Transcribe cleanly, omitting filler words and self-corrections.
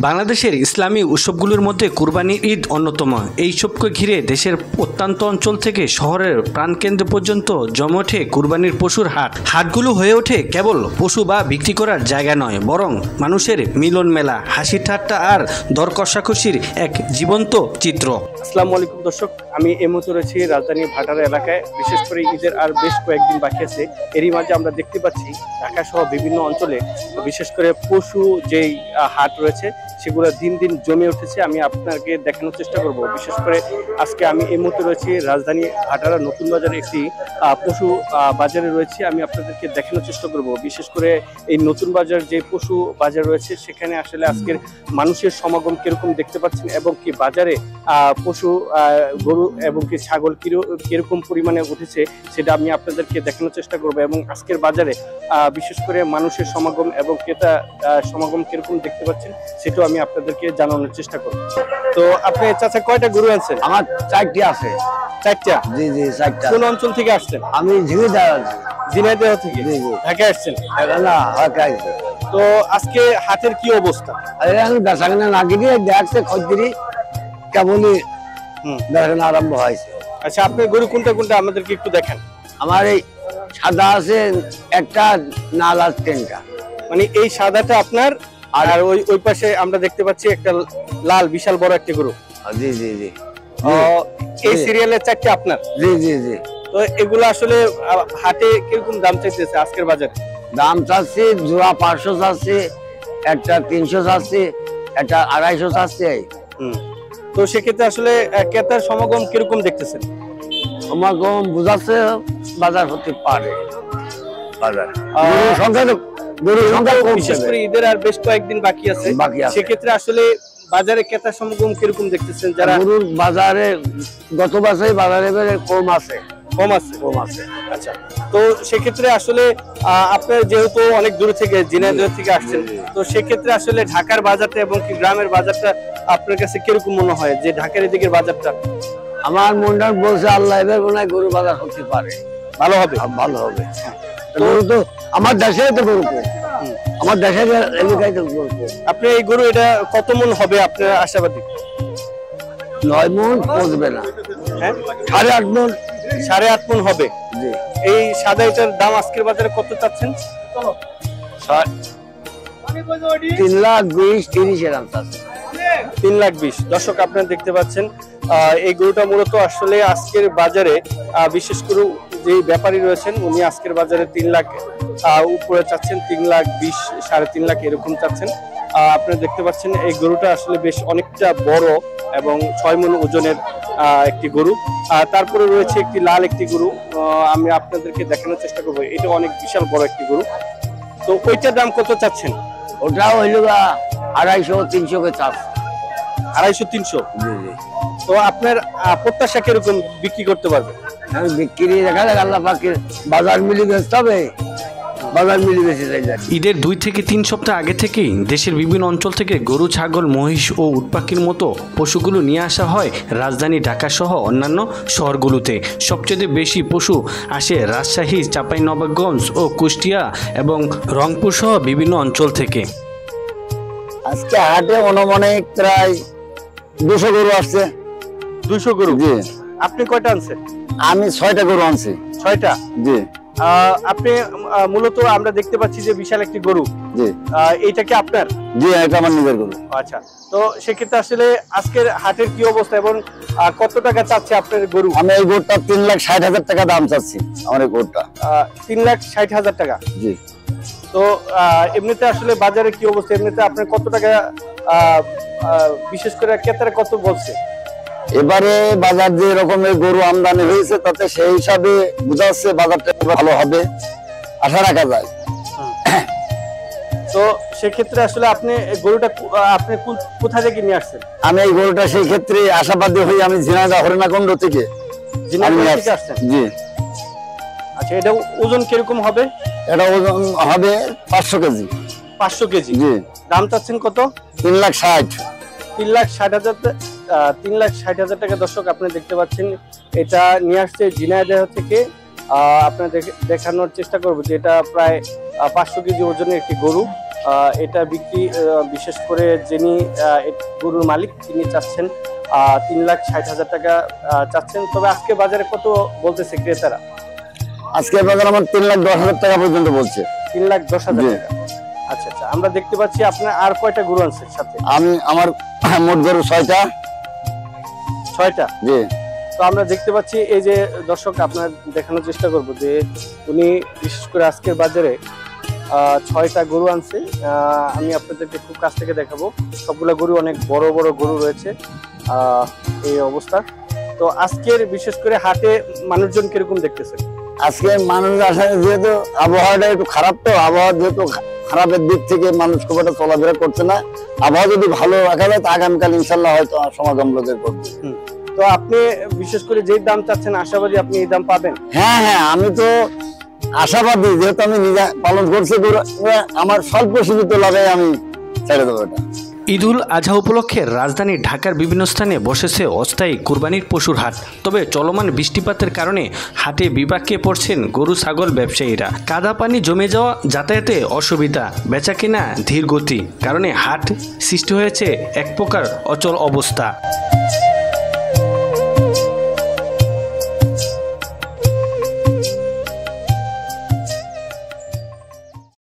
বাংলাদেশের ইসলামী উৎসবগুলোর মধ্যে কুরবানি ঈদ অন্যতম। এই উৎসবকে ঘিরে দেশের প্রত্যন্ত অঞ্চল থেকে শহরের প্রাণকেন্দ্র পর্যন্ত জমে ওঠে কুরবানির পশুর হাট। হাটগুলো হয়ে ওঠে কেবল পশু বা বিক্রি করার জায়গা নয়, বরং মানুষের মিলন মেলা, হাসি ঠাট্টা আর দর কষাকষির এক জীবন্ত চিত্র। আসসালামু আলাইকুম দর্শক, আমি এই মুহূর্তে রয়েছি রাজধানী ভাটারা এলাকায়। বিশেষ করে ঈদের আর বেশ কয়েকদিন বাকি আছে, এরই মাঝে আমরা দেখতে পাচ্ছি ঢাকা সহ বিভিন্ন অঞ্চলে বিশেষ করে পশু যেই হাট রয়েছে সেগুলো দিন দিন জমে উঠেছে। আমি আপনাকে দেখানোর চেষ্টা করব। বিশেষ করে আজকে আমি এই মুহূর্তে রয়েছি রাজধানী ভাটারা নতুন বাজারে একটি পশু বাজারে রয়েছে। আমি আপনাদেরকে দেখানোর চেষ্টা করব বিশেষ করে এই নতুন বাজার যে পশু বাজার রয়েছে সেখানে আসলে আজকের মানুষের সমাগম কিরকম দেখতে পাচ্ছেন, এবং কি বাজারে পশু গরু এবং কি ছাগল কিরকম পরিমাণে উঠেছে সেটা আমি আপনাদেরকে দেখানোর চেষ্টা করব। এবং আজকের বাজারে বিশেষ করে মানুষের সমাগম এবং ক্রেতা সমাগম কিরকম দেখতে পাচ্ছেন সেটাও আমি আপনাদেরকে জানানোর চেষ্টা করব। তো আপনি চাচা কয়টা গরু আনছেন? আমার 4টি আছে। 4টা? জি জি 4টা। কোন অঞ্চল থেকে আসছেন? আমি ঝিনাইদহ আছি। ঝিনাইদহ থেকে? জি জি। ঢাকা আসছেন? না ঢাকা আছি। তো আজকে হাটের কি অবস্থা? আরে আমি বেচাকেনা না গিয়ে দেখছে খদ্দেরি কেবলই বেচাকেনা আরম্ভ হয়েছে। আচ্ছা, আপনার গরু কোনটা কোনটা আমাদেরকে একটু দেখান। আমার এই সাদা আছে একটা, নাল আছে 3টা। মানে এই সাদাটা আপনার, আর ওই পাশে আমরা দেখতে পাচ্ছি একটা লাল বিশাল বড় একটা গরু। জি জি জি। এই সিরিয়ালের 4টা আপনার? জি জি জি। তো এগুলো আসলে হাটে কিরকম দাম চাইতেছে আজকের বাজারে? দাম চাচ্ছি জোড়া 500 চাচ্ছি, একটা 300 চাচ্ছি, একটা 250 চাচ্ছি। তো সেক্ষেত্রে আসলে ক্রেতার সমাগম কিরকম দেখতেছেন? সমাগম বুঝাচ্ছে বাজার হতে পারে। বাজার গরুর সংখ্যা কম, বিশেষ করে ঈদের আর বেশ কয়েকদিন বাকি আছে। সেক্ষেত্রে আসলে বাজারে ক্রেতার সমাগম কিরকম দেখতেছেন? যারা গরুর বাজারে গত বছরে বাজারে কম আছে। আচ্ছা, তো সেক্ষেত্রে আসলে আপনার যেহেতু অনেক দূর থেকে ঝিনাইদহ থেকে আসছেন, তো সেক্ষেত্রে আসলে ঢাকার বাজারটা এবং কি গ্রামের বাজারটা আপনার কাছে কিরকম মনে হয়? যে ঢাকার এদিকের বাজারটা আমার মনটা বলছে আল্লাহ এবার মনে হয় গরুর বাজার হতে পারে, ভালো হবে। ভালো হবে। গরু তো আমার দেশে তো গরু, আমার দেশের এলাকায় তো গরু। আপনি এই গরু এটা কত মন হবে আপনার আশাবাদী? 9 মন পৌঁছবে না। হ্যাঁ, 8.5 মন। 8.5 মন হবে। জি। এই সাদা এটার দাম আজকের বাজারে কত চাচ্ছেন? 3,20,30 এরকম চাচ্ছে। 3,20,000। দর্শক আপনারা দেখতে পাচ্ছেন এই গরুটা মূলত আসলে আজকের বাজারে বিশেষ করে যে ব্যাপারী রয়েছেন উনি আজকের বাজারে 3 লাখ উপরে চাচ্ছেন, 3,20,000, 3.5 লাখ এরকম চাচ্ছেন। আপনারা দেখতে পাচ্ছেন এই গরুটা আসলে বেশ অনেকটা বড় এবং 6 মণ ওজনের একটি গরু। তারপরে রয়েছে একটি লাল একটি গরু, আমি আপনাদেরকে দেখানোর চেষ্টা করবো। এটা অনেক বিশাল বড় একটি গরু। তো ওইটার দাম কত চাচ্ছেন? ওটা হইল 250-300 কে চাষ। 250-300? জি জি। তো আপনার প্রত্যাশা কিরকম বিক্রি করতে পারবে? আমি বিক্রি দেখা যাক, আল্লাহ পাকের বাজার মিলি বেচতে হবে, বাজার মিলি বেশি যাই। ঈদের 2 থেকে 3 সপ্তাহ আগে থেকেই দেশের বিভিন্ন অঞ্চল থেকে গরু, ছাগল, মহিষ ও উট পাখির মতো পশুগুলো নিয়ে আসা হয় রাজধানী ঢাকা সহ অন্যান্য শহরগুলোতে। সবচেয়ে বেশি পশু আসে রাজশাহী, চাঁপাইনবাবগঞ্জ ও কুষ্টিয়া এবং রংপুর সহ বিভিন্ন অঞ্চল থেকে। আজকে হাটে অনুমানিক প্রায় 200 গরু আসছে। 200 গরু? জি। আপনি কয়টা আনছেন? আমি 6টা গরু আনছি। 6টা? জি। আপনি মূলত আমরা দেখতে পাচ্ছি যে বিশাল একটি গরু। জি। এইটা কি আপনার? জি, এটা আমার নিজের গরু। আচ্ছা, তো সেক্ষেত্রে আসলে আজকের হাটের কি অবস্থা এবং কত টাকা চাচ্ছে আপনার গরু? আমি এই গরুটা 3,60,000 টাকা দাম চাচ্ছি। আমার এই গরুটা 3,60,000 টাকা? জি। তো এমনিতে আসলে বাজারে কি অবস্থা? এমনিতে আপনার কত টাকা বিশেষ করে ক্রেতারা কত বলছে? এবারে বাজার যে রকমের গরু আমদানি হয়েছে তাতে সেই হিসাবে বোঝা যাচ্ছে বাজারটা ভালো হবে, আশা রাখা যায়। তো সেক্ষেত্রে আসলে আপনি গরুটা আপনি কোথা থেকে নিয়ে আসছেন? আমি এই গরুটা সেই ক্ষেত্রে আশাবাদী হই, আমি ঝিনাইদহ হরিণাকুণ্ড থেকে। ঝিনাইদহ থেকে আসছেন? জি। আচ্ছা, এটা ওজন কিরকম হবে? এটা ওজন হবে 500 কেজি। 500 কেজি? জি। দাম চাচ্ছেন কত? 3,60,000। 3,60,000 টাকা। দর্শক আপনারা দেখতে পাচ্ছেন এটা নিয়ে আসছে ঝিনাইদহ থেকে। আপনারা দেখানোর চেষ্টা করবো যে এটা প্রায় 500 কেজি ওজনের একটি গরু। এটা বিক্রি বিশেষ করে যিনি গরুর মালিক তিনি চাচ্ছেন 3,60,000 টাকা চাচ্ছেন। তবে আজকে বাজারে কত বলতেছে ক্রেতারা? আজকে বাজার আমার 3,10,000 টাকা পর্যন্ত বলছে। 3,10,000 টাকা। আচ্ছা আচ্ছা, আমরা দেখতে পাচ্ছি আপনার আর কয়টা গরু আনছেন সাথে? আমার মোট গরু 6টা। 6টা? জি। তো আমরা দেখতে পাচ্ছি, এই যে দর্শক আপনার দেখানোর চেষ্টা করব যে উনি বিশেষ করে আজকের বাজারে 6টা গরু আনছে। আমি আপনাদেরকে খুব কাছ থেকে দেখাবো। সবগুলা গরু অনেক বড় বড় গরু রয়েছে এই অবস্থা। তো আজকের বিশেষ করে হাটে মানুষজন কিরকম দেখতেছে? আজকে মানুষ আসে, যেহেতু আবহাওয়াটা একটু খারাপ, তো আবহাওয়া যেহেতু খারাপের দিক থেকে মানুষ খুব একটা চলাফেরা করছে না। আবহাওয়া যদি ভালো রাখা যায় তো আগামীকাল ইনশাল্লাহ হয়তো সমাগম লোকের করবে। তো আপনি বিশেষ করে যেই দাম চাচ্ছেন আশাবাদী আপনি এই দাম পাবেন? হ্যাঁ হ্যাঁ, আমি তো আশাবাদী, যেহেতু আমি নিজে পালন করছি, আমার স্বল্প সীমিত লাভে আমি ছেড়ে দেবো এটা। ঈদুল আজহা উপলক্ষে রাজধানী ঢাকার বিভিন্ন স্থানে বসেছে অস্থায়ী কুরবানির পশুর হাট। তবে চলমান বৃষ্টিপাতের কারণে হাটে বিপাকে পড়ছেন গরু ছাগল ব্যবসায়ীরা। কাদা পানি জমে যাওয়া, যাতায়াতে অসুবিধা, বেচাকেনা ধীর গতি কারণে হাট সৃষ্টি হয়েছে এক প্রকার অচল অবস্থা।